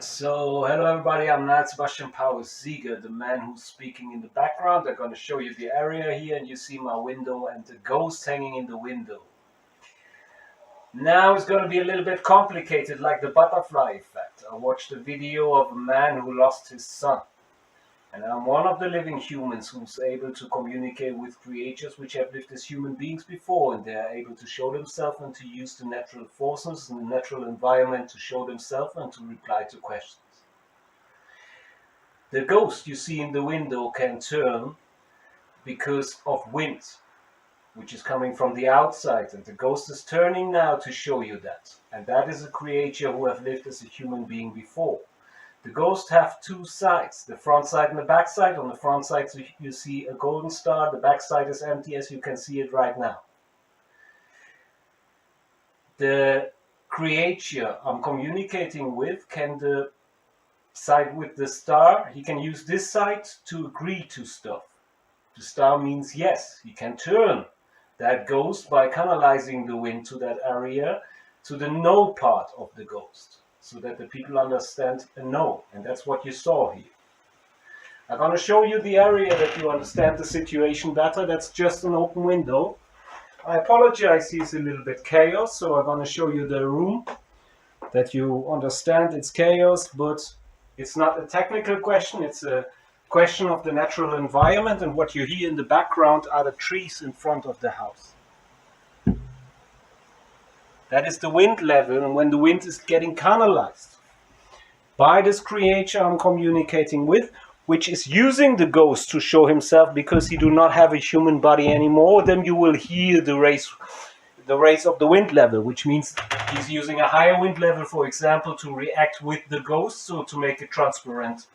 So, hello everybody, I'm Nat Sebastian Powers Sieger, the man who's speaking in the background. I'm going to show you the area here, and you see my window and the ghost hanging in the window. Now it's going to be a little bit complicated, like the butterfly effect. I watched a video of a man who lost his son. And I'm one of the living humans who's able to communicate with creatures which have lived as human beings before, and they are able to show themselves and to use the natural forces and the natural environment to show themselves and to reply to questions. The ghost you see in the window can turn because of wind, which is coming from the outside, and the ghost is turning now to show you that. And that is a creature who have lived as a human being before. The ghosts have two sides, the front side and the back side. On the front side you see a golden star, the back side is empty as you can see it right now. The creature I'm communicating with can the side with the star, he can use this side to agree to stuff. The star means yes, he can turn that ghost by canalizing the wind to that area to the no part of the ghost, so that the people understand a no, and that's what you saw here. I'm going to show you the area that you understand the situation better. That's just an open window. I apologize, it's a little bit chaos, so I'm going to show you the room that you understand it's chaos, but it's not a technical question, it's a question of the natural environment, and what you hear in the background are the trees in front of the house. That is the wind level, and when the wind is getting canalized by this creature I'm communicating with, which is using the ghost to show himself because he do not have a human body anymore, then you will hear the raise of the wind level, which means he's using a higher wind level, for example, to react with the ghost, so to make it transparent.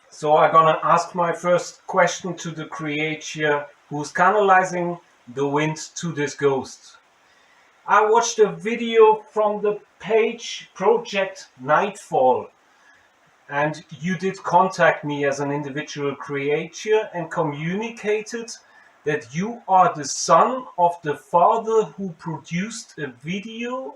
So I'm gonna ask my first question to the creature who's canalizing the wind to this ghost. I watched a video from the page Project Nightfall, and you did contact me as an individual creature and communicated that you are the son of the father who produced a video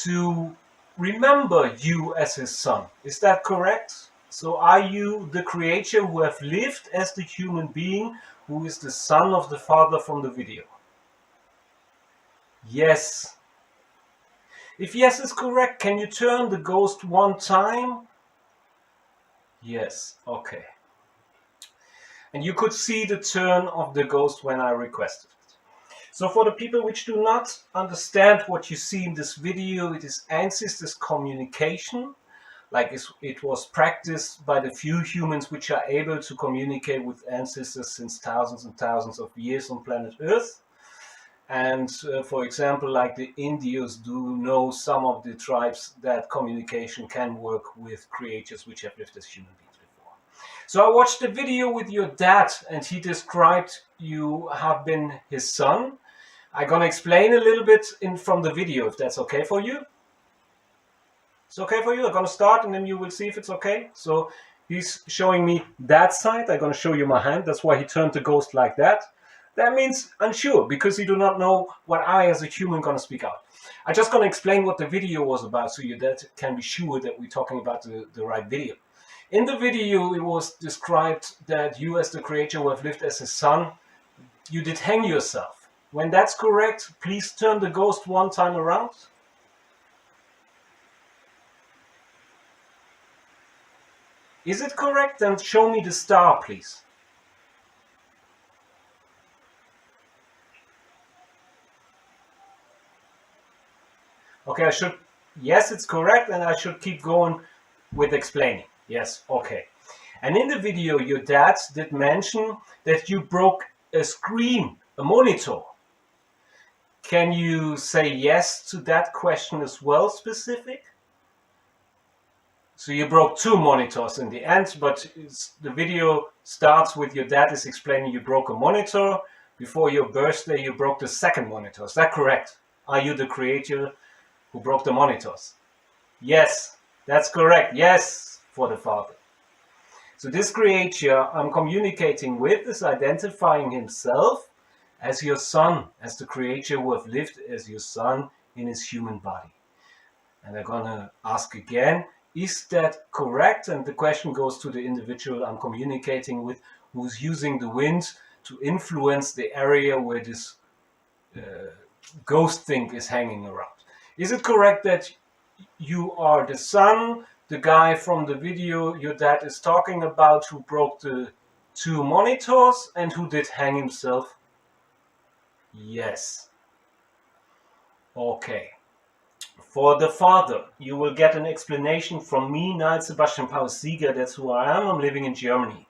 to remember you as his son. Is that correct? So are you the creature who have lived as the human being who is the son of the father from the video? Yes. If yes is correct, can you turn the ghost one time? Yes, okay. And you could see the turn of the ghost when I requested it. So for the people which do not understand what you see in this video, it is ancestors communication, like it was practiced by the few humans which are able to communicate with ancestors since thousands and thousands of years on planet Earth. And for example, like the Indios do know some of the tribes that communication can work with creatures which have lived as human beings before. So I watched a video with your dad, and he described you have been his son. I'm gonna explain a little bit from the video, if that's okay for you. It's okay for you? I'm gonna start and then you will see if it's okay. So he's showing me that side. I'm gonna show you my hand. That's why he turned the ghost like that. That means unsure, because you do not know what I as a human gonna speak out. I'm just gonna explain what the video was about, so you can be sure that we're talking about the right video. In the video, it was described that you as the creature who have lived as his son, you did hang yourself. When that's correct, please turn the ghost one time around. Is it correct? Then show me the star, please. Okay, yes, it's correct, and I should keep going with explaining. Yes, okay. And in the video, your dad did mention that you broke a screen, a monitor. Can you say yes to that question as well, specific? So you broke two monitors in the end, but the video starts with your dad is explaining you broke a monitor. Before your birthday, you broke the second monitor. Is that correct? Are you the creator who broke the monitors? Yes, that's correct. Yes, for the father. So this creature I'm communicating with is identifying himself as your son, as the creature who have lived as your son in his human body. And they're gonna ask again, is that correct? And the question goes to the individual I'm communicating with, who's using the wind to influence the area where this ghost thing is hanging around. Is it correct that you are the son, the guy from the video your dad is talking about, who broke the 2 monitors and who did hang himself? Yes. Okay. For the father, you will get an explanation from me, Niall Sebastian Paul Sieger. That's who I am. I'm living in Germany.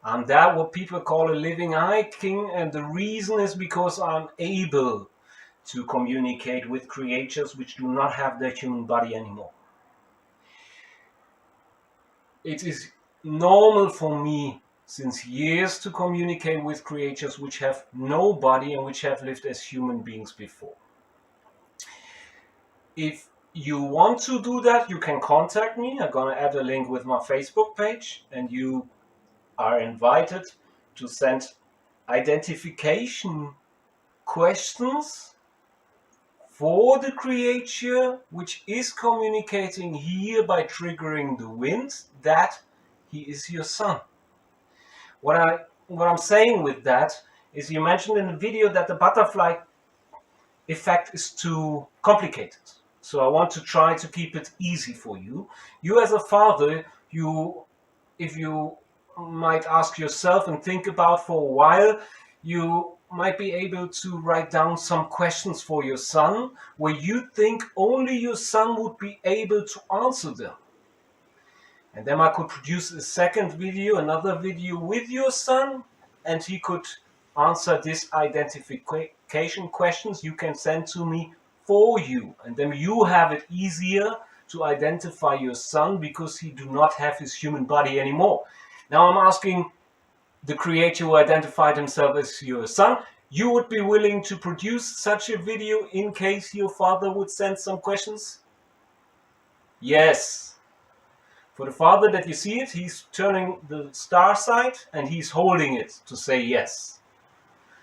I'm that what people call a living hiking, and the reason is because I'm able to communicate with creatures which do not have their human body anymore. It is normal for me since years to communicate with creatures which have no body and which have lived as human beings before. If you want to do that, you can contact me. I'm gonna add a link with my Facebook page, and you are invited to send identification questions for the creature which is communicating here by triggering the wind that he is your son. What I'm saying with that is, you mentioned in the video that the butterfly effect is too complicated. So I want to try to keep it easy for you. You as a father, if you might ask yourself and think about for a while, you might be able to write down some questions for your son where you think only your son would be able to answer them. And then I could produce a second video, another video with your son, and he could answer these identification questions you can send to me for you. And then you have it easier to identify your son because he do not have his human body anymore. Now I'm asking the creator who identified himself as your son, you would be willing to produce such a video in case your father would send some questions? Yes. For the father that you see it, he's turning the star side and he's holding it to say yes.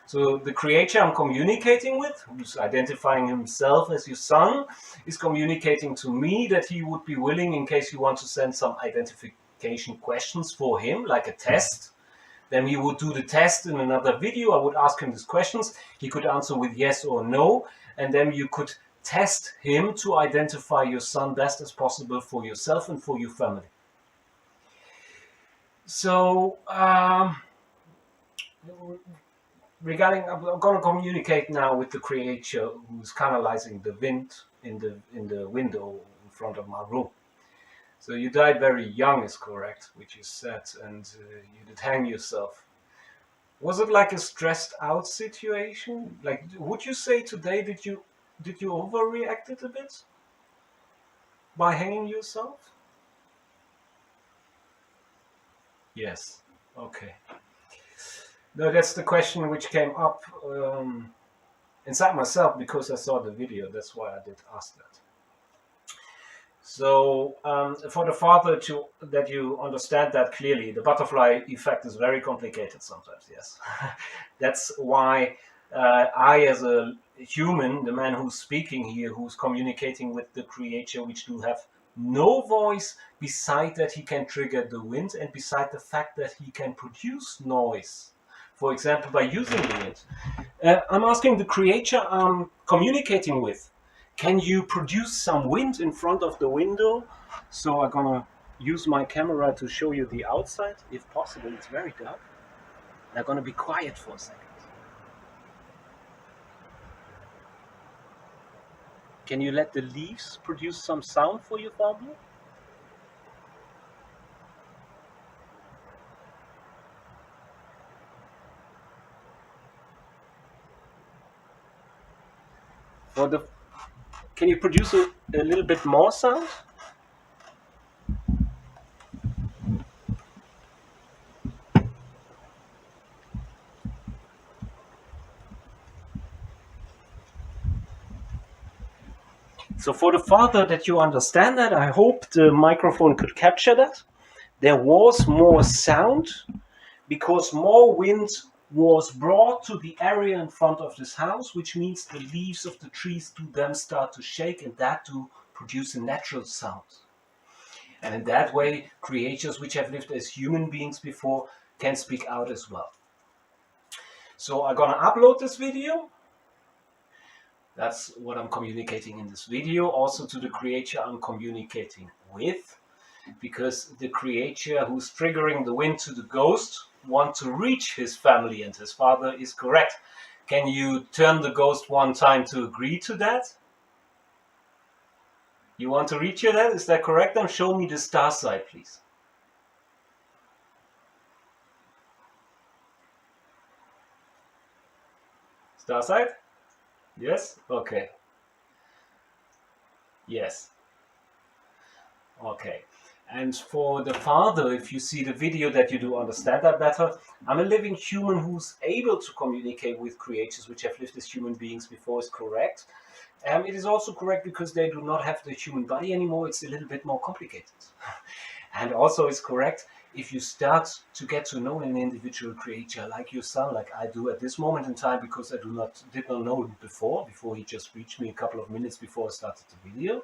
So the creator I'm communicating with, who's identifying himself as your son, is communicating to me that he would be willing, in case you want to send some identification questions for him, like a test. Then he would do the test in another video. I would ask him these questions. He could answer with yes or no. And then you could test him to identify your son best as possible for yourself and for your family. So, regarding, I'm going to communicate now with the creator who's canalizing the wind in the window in front of my room. So you died very young, is correct, which you said, and you did hang yourself. Was it like a stressed out situation? Like, would you say today did you overreacted a bit by hanging yourself? Yes. Okay. No, that's the question which came up inside myself because I saw the video. That's why I did ask that. So for the father that you understand that clearly, the butterfly effect is very complicated sometimes. Yes. That's why I, as a human, the man who's speaking here, who's communicating with the creature which do have no voice, beside that he can trigger the wind, and beside the fact that he can produce noise, for example, by using the wind. I'm asking the creature I'm communicating with, can you produce some wind in front of the window? So I'm gonna use my camera to show you the outside, if possible. It's very dark. I'm gonna be quiet for a second. Can you let the leaves produce some sound for your father? Can you produce a little bit more sound? So for the father that you understand that, I hope the microphone could capture that. There was more sound because more wind was brought to the area in front of this house, which means the leaves of the trees do then start to shake, and that to produce a natural sound. And in that way, creatures which have lived as human beings before can speak out as well. So I'm gonna upload this video. That's what I'm communicating in this video, also to the creature I'm communicating with, because the creature who's triggering the wind to the ghost wants to reach his family, and his father is correct. Can you turn the ghost one time to agree to that? You want to reach your dad? Is that correct? Then show me the star side, please. Star side? Yes? Okay. Yes. Okay. And for the father, if you see the video that you do understand that better, I'm a living human who's able to communicate with creatures which have lived as human beings before is correct. It is also correct because they do not have the human body anymore. It's a little bit more complicated. And also it's correct if you start to get to know an individual creature like your son, like I do at this moment in time, because I did not know him before he just reached me a couple of minutes before I started the video.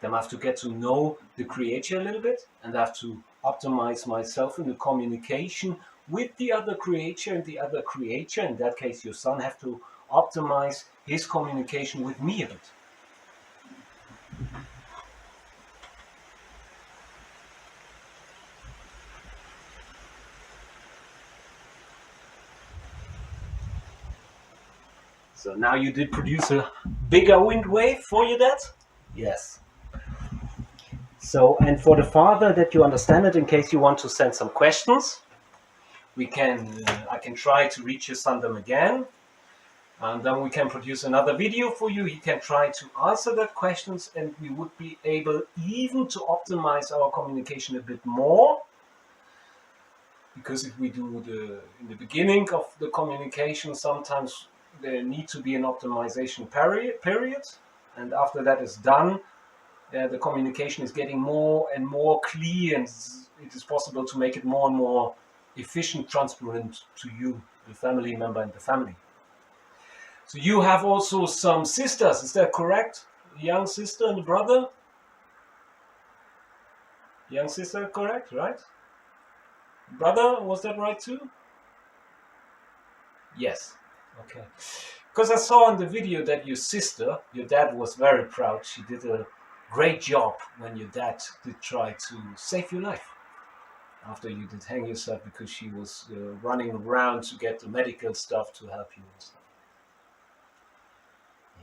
Then I have to get to know the creature a little bit, and I have to optimize myself in the communication with the other creature, and the other creature, in that case your son, have to optimize his communication with me a bit. So now you did produce a bigger wind wave for your dad? Yes. So, and for the father, that you understand it, in case you want to send some questions, I can try to reach your son them again. And then we can produce another video for you. He can try to answer that questions, and we would be able even to optimize our communication a bit more. Because if we do in the beginning of the communication, sometimes there needs to be an optimization period. And after that is done, the communication is getting more and more clear, and it is possible to make it more and more efficient, transparent to you, the family member and the family. So you have also some sisters, is that correct? A young sister and a brother? Young sister, correct, right? Brother, was that right too? Yes, okay. Because I saw in the video that your sister, your dad was very proud. She did a great job when your dad did try to save your life. After you did hang yourself because she was running around to get the medical stuff to help you and stuff.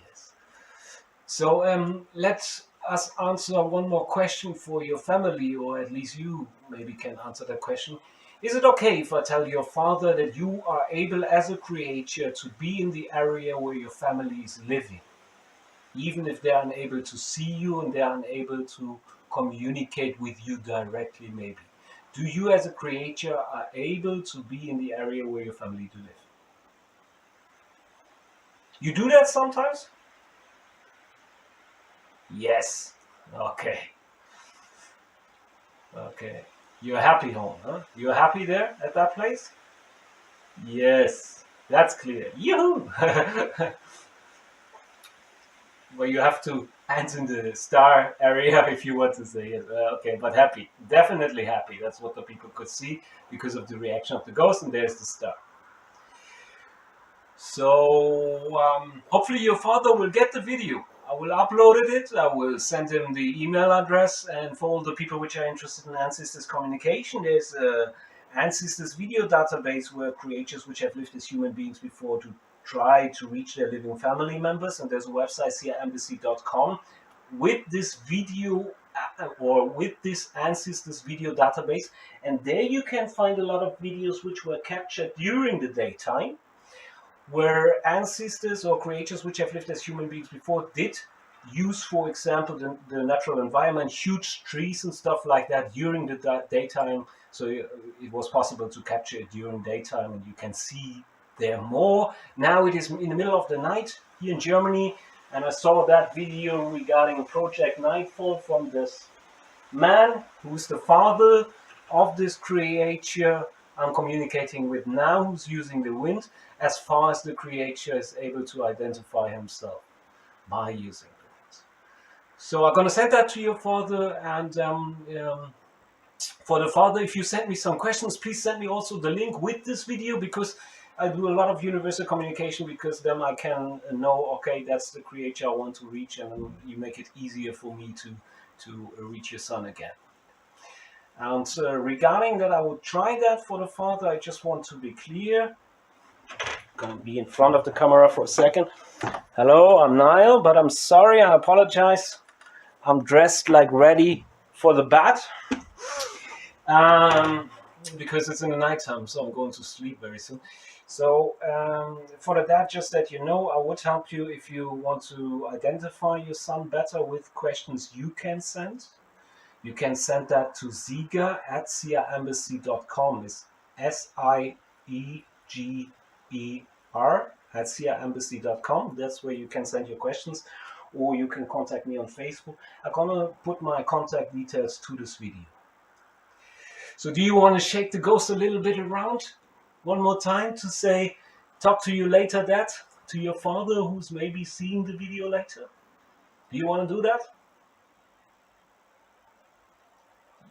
Yes. So let us answer one more question for your family, or at least you maybe can answer that question. Is it okay if I tell your father that you are able as a creature to be in the area where your family is living? Even if they are unable to see you and they are unable to communicate with you directly maybe. Do you as a creature are able to be in the area where your family do live? You do that sometimes? Yes. Okay. Okay. You're happy home, huh? You're happy there at that place? Yes. That's clear. Yoo-hoo! Well, you have to hands in the star area if you want to say it. Okay, but happy. Definitely happy. That's what the people could see because of the reaction of the ghost, and there's the star. So hopefully your father will get the video. I will upload it. I will send him the email address, and for all the people which are interested in ancestors communication, there's a ancestors video database where creatures which have lived as human beings before to try to reach their living family members, and there's a website siaembassy.com with this video or with this ancestors video database, and there you can find a lot of videos which were captured during the daytime, where ancestors or creatures which have lived as human beings before did use, for example, the natural environment, huge trees and stuff like that during the daytime. So it was possible to capture it during daytime, and you can see there more. Now it is in the middle of the night here in Germany, and I saw that video regarding Project Nightfall from this man who's the father of this creature I'm communicating with now, who's using the wind, as far as the creature is able to identify himself by using the wind. So I'm gonna send that to your father, and for the father, if you send me some questions, please send me also the link with this video, because I do a lot of universal communication, because then I can know, okay, that's the creator I want to reach, and then you make it easier for me to reach your son again. And regarding that, I would try that for the father. I just want to be clear. I'm going to be in front of the camera for a second. Hello, I'm Niall, but I'm sorry, I apologize. I'm dressed like ready for the bat. Because it's in the nighttime, so I'm going to sleep very soon. So for that, just that you know, I would help you if you want to identify your son better with questions you can send. You can send that to Sieger@siaembassy.com. It's SIEGER@siaembassy.com. That's where you can send your questions, or you can contact me on Facebook. I'm gonna put my contact details to this video. So do you want to shake the ghost a little bit around one more time to say, talk to you later, Dad, to your father who's maybe seeing the video later? Do you want to do that?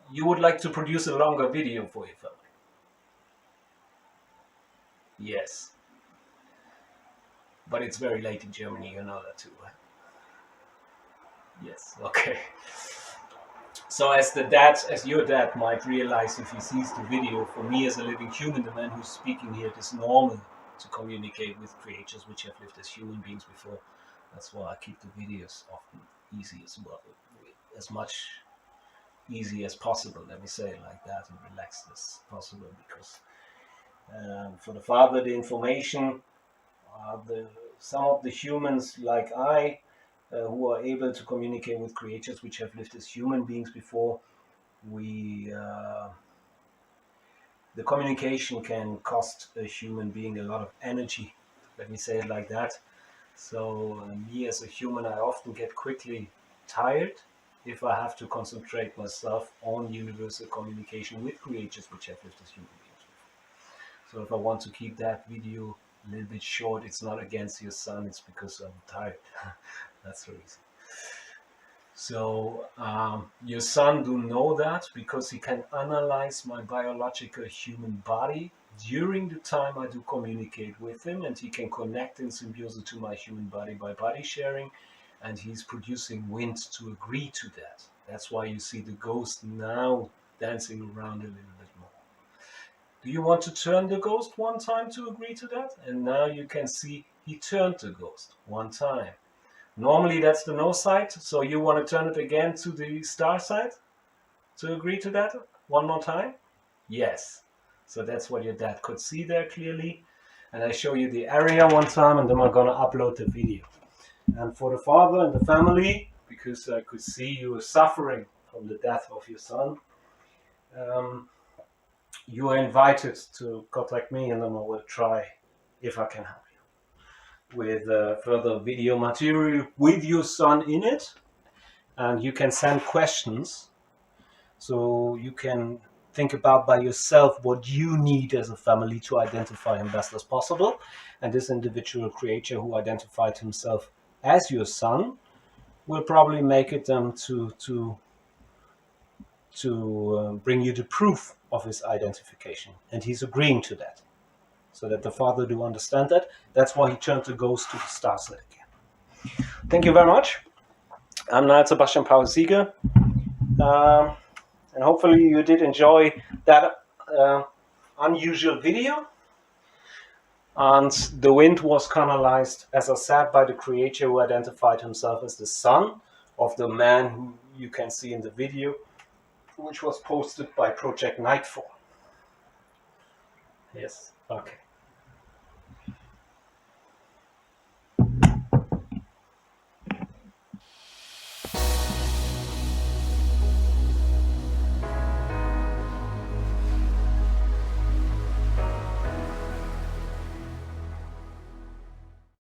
You would like to produce a longer video for your family? Yes. But it's very late in Germany, you know that too, right? Yes, okay. So as your dad might realize if he sees the video, for me as a living human, the man who's speaking here, it is normal to communicate with creatures which have lived as human beings before. That's why I keep the videos often easy as well, as much easy as possible, let me say it like that, and relaxed as possible, because for the father, the information, some of the humans like I, who are able to communicate with creatures which have lived as human beings before, the communication can cost a human being a lot of energy, let me say it like that. So me as a human, I often get quickly tired if I have to concentrate myself on universal communication with creatures which have lived as human beings before. So if I want to keep that video a little bit short, it's not against your son, it's because I'm tired. That's the reason. So your son do know that, because he can analyze my biological human body during the time I do communicate with him, and he can connect in symbiosis to my human body by body sharing, and he's producing wind to agree to that. That's why you see the ghost now dancing around a little bit more. Do you want to turn the ghost one time to agree to that? And now you can see he turned the ghost one time. Normally that's the no side, so you want to turn it again to the star side to agree to that one more time? Yes. So that's what your dad could see there clearly. And I show you the area one time, and then I'm going to upload the video. And for the father and the family, because I could see you were suffering from the death of your son, you are invited to contact me, and then I will try if I can help you with further video material with your son in it. And you can send questions, so you can think about by yourself what you need as a family to identify him best as possible. And this individual creature who identified himself as your son will probably make it to bring you the proof of his identification, and he's agreeing to that, so that the father do understand that. That's why he turned the ghost to the star side again. Thank you very much. I'm Niall Sebastian Paul Sieger, and hopefully you did enjoy that unusual video. And the wind was canalized, as I said, by the creator who identified himself as the son of the man who you can see in the video, which was posted by Project Nightfall. Yes, okay.